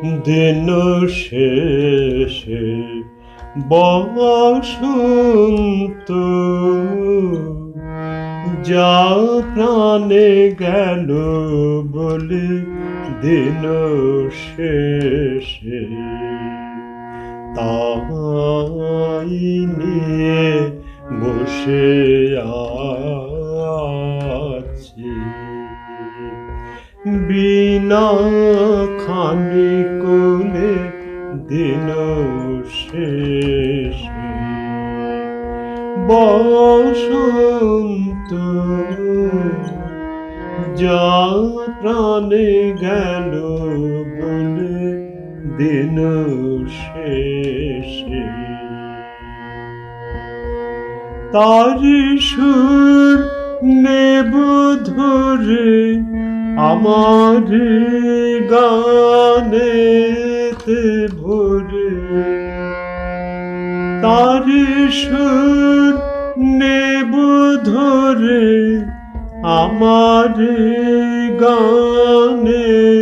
দিন শেষে বসন্ত যা প্রাণে গেল বলে দিন শেষে তাই নিয়ে বসে আছি বিনা খানি কোলে দিন শেষে বসন্ত যা প্রাণে গেল বলে দিন শেষে তারি সুর নেব ধরে আমার গানেতে ভরে তারি সুর নেব ধরে আমার গানেতে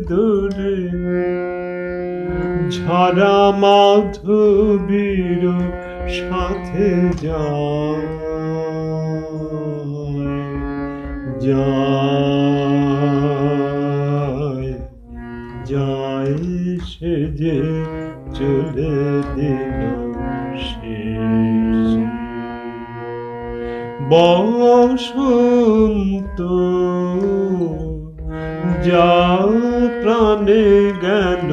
ধরে ঝরা মাধবীর সাথে যায় যায় যায় সে যে চলে দিল শেষে বসন্ত যা প্রাণে গেল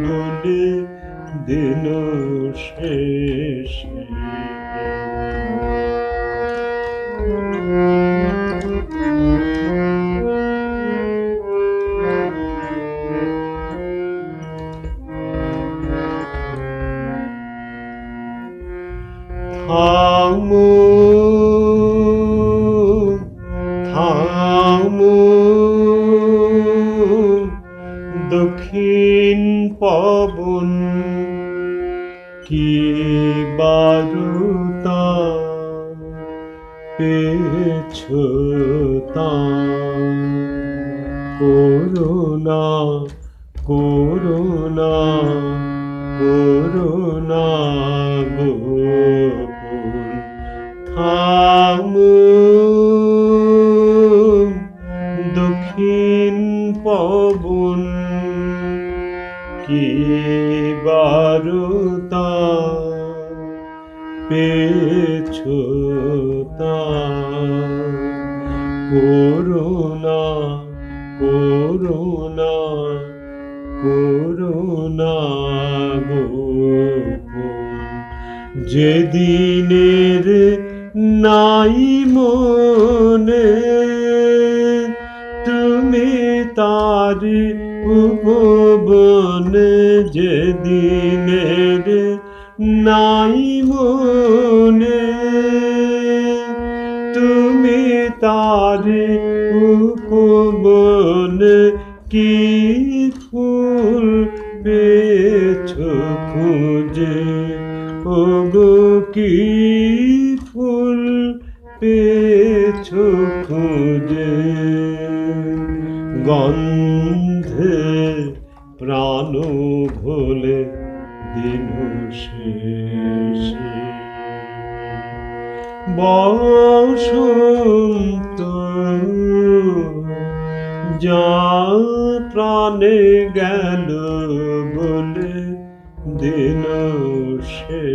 বলে দিন শেষে থামো থামো দক্ষিণ পবন কি বারুতা পেছো তা করুণা করুণা করুণা গোপন থামো দক্ষিণ পবন কি বারুতা পেছো তা করুণা করুণা করুণা গোপন যেদিনের নাই মনে তুমি তারি উপবনে যেদিনের নাই মনে তুমি তারি উপবনে কি ফুল পেছো খুঁজে ওগো কি ফুল পেছো খুঁজে গন্ধে প্রাণ ঘোলে দিন শেষে বসন্ত যা প্রাণে গেল বলে দিন শেষে